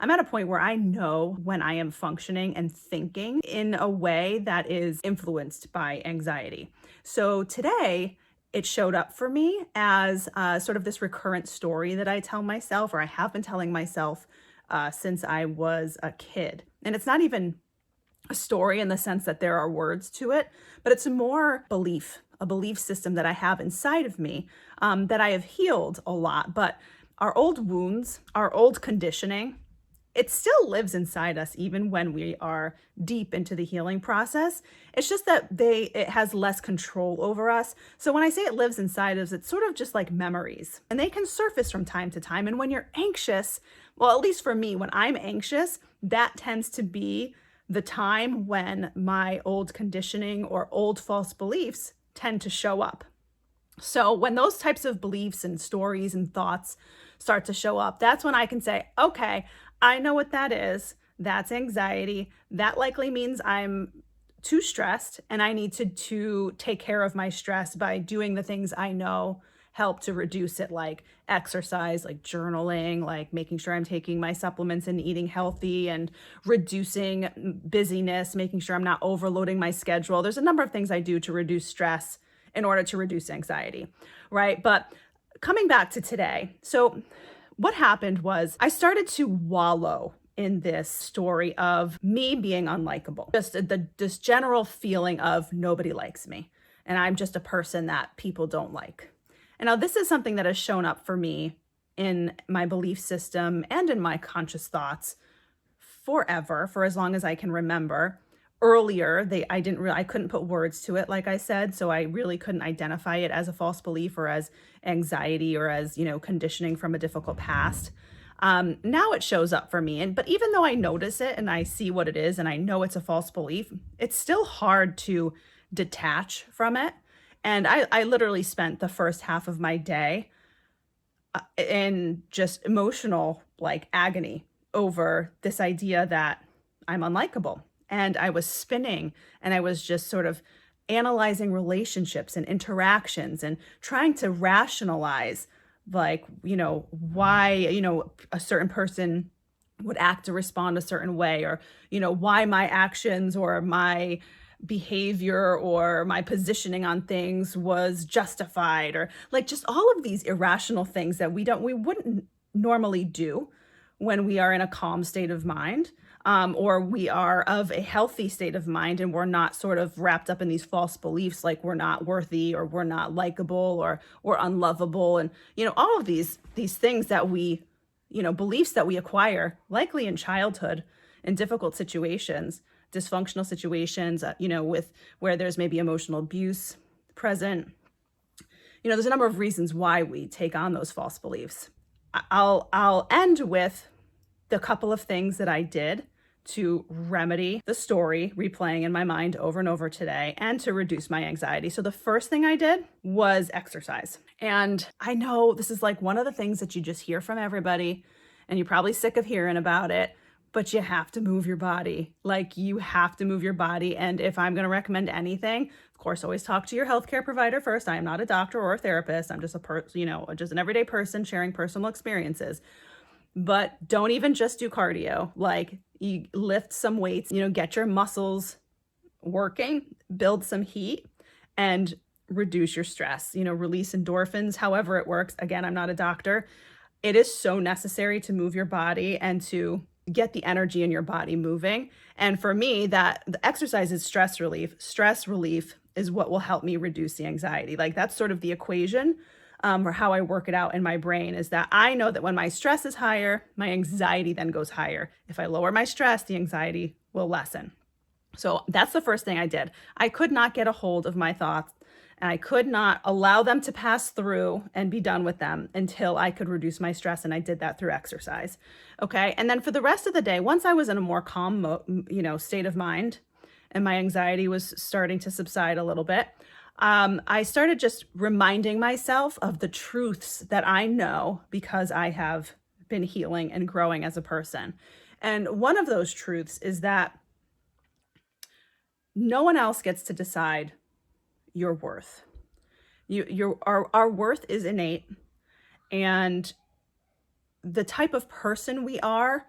I'm at a point where I know when I am functioning and thinking in a way that is influenced by anxiety. So today, it showed up for me as sort of this recurrent story that I tell myself, or I have been telling myself since I was a kid. And it's not even a story in the sense that there are words to it, but it's more belief, a belief system that I have inside of me that I have healed a lot. But our old wounds, our old conditioning, it still lives inside us even when we are deep into the healing process. It's just that it has less control over us. So when I say it lives inside us, it's sort of just like memories, and they can surface from time to time. And when you're anxious, well, at least for me, when I'm anxious, that tends to be the time when my old conditioning or old false beliefs tend to show up. So when those types of beliefs and stories and thoughts start to show up, that's when I can say, okay, I know what that is. That's anxiety. That likely means I'm too stressed and I need to take care of my stress by doing the things I know help to reduce it, like exercise, like journaling, like making sure I'm taking my supplements and eating healthy, and reducing busyness, making sure I'm not overloading my schedule. There's a number of things I do to reduce stress in order to reduce anxiety, right? But coming back to today, so what happened was I started to wallow in this story of me being unlikable, just this general feeling of nobody likes me, and I'm just a person that people don't like. And now this is something that has shown up for me in my belief system and in my conscious thoughts forever, for as long as I can remember. Earlier, I couldn't put words to it, like I said, so I really couldn't identify it as a false belief or as anxiety or as, conditioning from a difficult past. Now it shows up for me, but even though I notice it and I see what it is and I know it's a false belief, it's still hard to detach from it. And I literally spent the first half of my day in just emotional, like, agony over this idea that I'm unlikable. And I was spinning, and I was just sort of analyzing relationships and interactions and trying to rationalize, like, why, a certain person would act or respond a certain way, or, why my actions or my behavior or my positioning on things was justified, or like just all of these irrational things that we wouldn't normally do when we are in a calm state of mind, or we are of a healthy state of mind, and we're not sort of wrapped up in these false beliefs like we're not worthy, or we're not likable, or we're unlovable, and all of these things that we, beliefs that we acquire likely in childhood in difficult situations, dysfunctional situations, with where there's maybe emotional abuse present. There's a number of reasons why we take on those false beliefs. I'll end with the couple of things that I did to remedy the story replaying in my mind over and over today, and to reduce my anxiety. So the first thing I did was exercise. And I know this is like one of the things that you just hear from everybody, and you're probably sick of hearing about it, but you have to move your body. Like, you have to move your body. And if I'm going to recommend anything, of course, always talk to your healthcare provider first. I am not a doctor or a therapist. I'm just just an everyday person sharing personal experiences. But don't even just do cardio. Like, you lift some weights, get your muscles working, build some heat, and reduce your stress, release endorphins, however it works. Again, I'm not a doctor. It is so necessary to move your body and to get the energy in your body moving. And for me, that the exercise is stress relief. Stress relief is what will help me reduce the anxiety. Like, that's sort of the equation, or how I work it out in my brain, is that I know that when my stress is higher, my anxiety then goes higher. If I lower my stress, the anxiety will lessen. So that's the first thing I did. I could not get a hold of my thoughts, and I could not allow them to pass through and be done with them until I could reduce my stress. And I did that through exercise. Okay. And then for the rest of the day, once I was in a more calm, state of mind, and my anxiety was starting to subside a little bit, I started just reminding myself of the truths that I know because I have been healing and growing as a person. And one of those truths is that no one else gets to decide your worth. Our worth is innate, and the type of person we are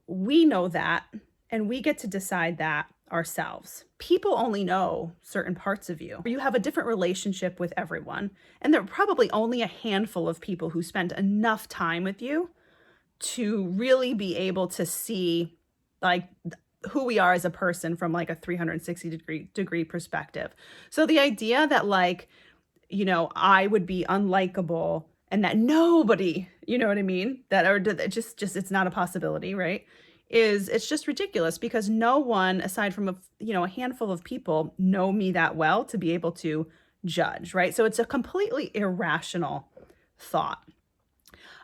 we know that and we get to decide that ourselves. People only know certain parts of you. You have a different relationship with everyone, and there are probably only a handful of people who spend enough time with you to really be able to see like who we are as a person from like a 360 degree perspective. So the idea that I would be unlikable and that nobody, you know what I mean? That or that just it's not a possibility, right? It's just ridiculous because no one aside from a handful of people know me that well to be able to judge, right? So it's a completely irrational thought.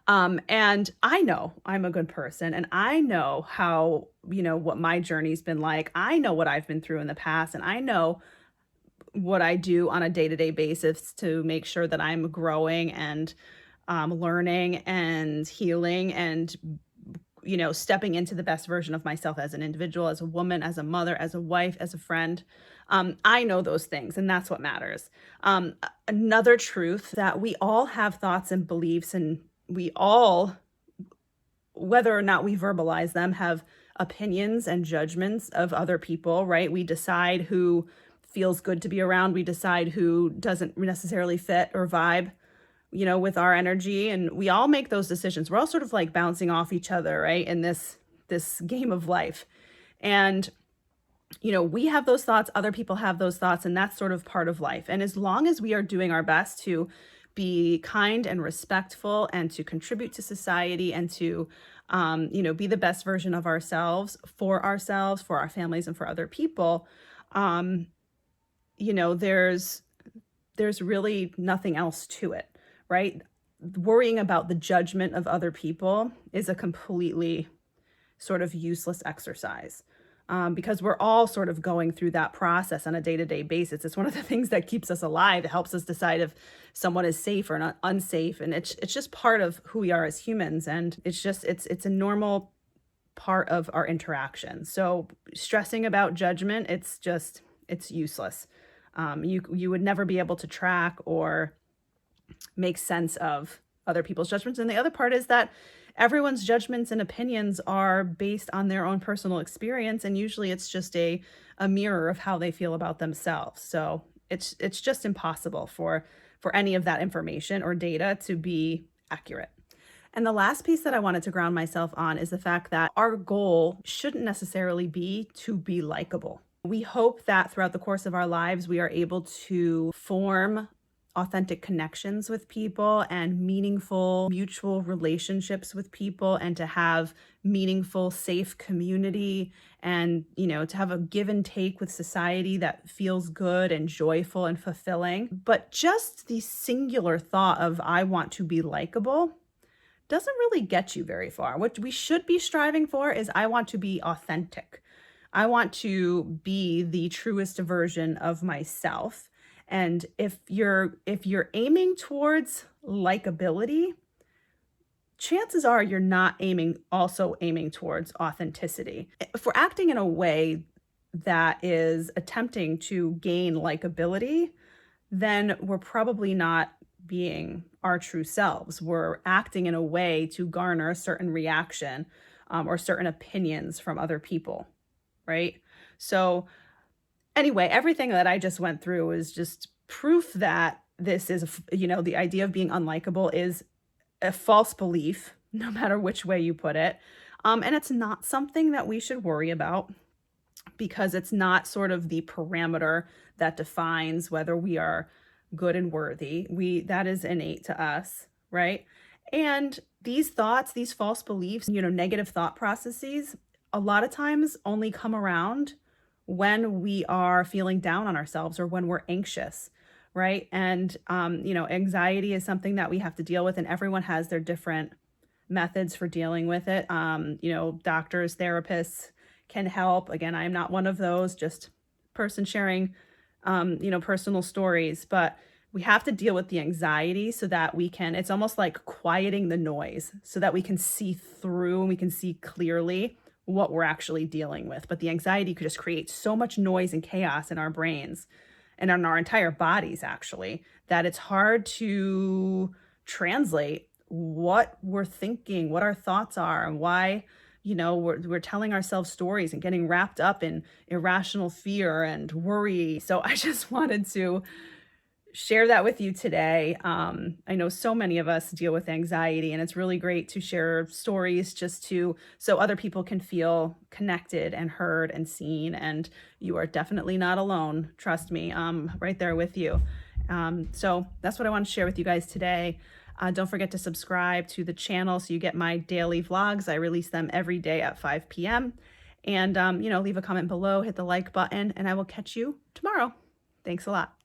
And I know I'm a good person and I know how, what my journey's been like. I know what I've been through in the past and I know what I do on a day-to-day basis to make sure that I'm growing and learning and healing and stepping into the best version of myself as an individual, as a woman, as a mother, as a wife, as a friend. I know those things, and that's what matters. Another truth that we all have thoughts and beliefs, and we all, whether or not we verbalize them, have opinions and judgments of other people, right? We decide who feels good to be around. We decide who doesn't necessarily fit or vibe, with our energy. And we all make those decisions. We're all sort of like bouncing off each other, right? In this game of life. And, we have those thoughts, other people have those thoughts, and that's sort of part of life. And as long as we are doing our best to be kind and respectful and to contribute to society and to, be the best version of ourselves, for our families, and for other people, there's really nothing else to it, right? Worrying about the judgment of other people is a completely sort of useless exercise, because we're all sort of going through that process on a day-to-day basis. It's one of the things that keeps us alive. It helps us decide if someone is safe or not unsafe. And it's just part of who we are as humans. And it's a normal part of our interaction. So stressing about judgment, it's useless. You would never be able to track or make sense of other people's judgments. And the other part is that everyone's judgments and opinions are based on their own personal experience. And usually it's just a mirror of how they feel about themselves. So it's just impossible for any of that information or data to be accurate. And the last piece that I wanted to ground myself on is the fact that our goal shouldn't necessarily be to be likable. We hope that throughout the course of our lives, we are able to form authentic connections with people and meaningful mutual relationships with people, and to have meaningful, safe community, and, to have a give and take with society that feels good and joyful and fulfilling. But just the singular thought of I want to be likable doesn't really get you very far. What we should be striving for is I want to be authentic. I want to be the truest version of myself. And if you're aiming towards likability, chances are you're not also aiming towards authenticity. If we're acting in a way that is attempting to gain likability, then we're probably not being our true selves. We're acting in a way to garner a certain reaction, or certain opinions from other people, right? So anyway, everything that I just went through is just proof that this is, the idea of being unlikable is a false belief, no matter which way you put it. And it's not something that we should worry about, because it's not sort of the parameter that defines whether we are good and worthy. That is innate to us, right? And these thoughts, these false beliefs, negative thought processes, a lot of times only come around when we are feeling down on ourselves or when we're anxious, right? And, anxiety is something that we have to deal with, and everyone has their different methods for dealing with it. Doctors, therapists can help. Again, I'm not one of those, just person sharing, personal stories, but we have to deal with the anxiety so that it's almost like quieting the noise so that we can see through and we can see clearly what we're actually dealing with. But the anxiety could just create so much noise and chaos in our brains and in our entire bodies, actually, that it's hard to translate what we're thinking, what our thoughts are, and why we're telling ourselves stories and getting wrapped up in irrational fear and worry. So I just wanted to share that with you today. I know so many of us deal with anxiety, and it's really great to share stories just to so other people can feel connected and heard and seen. And you are definitely not alone. Trust me, I'm right there with you. So that's what I want to share with you guys today. Don't forget to subscribe to the channel so you get my daily vlogs. I release them every day at 5 p.m. And, leave a comment below, hit the like button, and I will catch you tomorrow. Thanks a lot.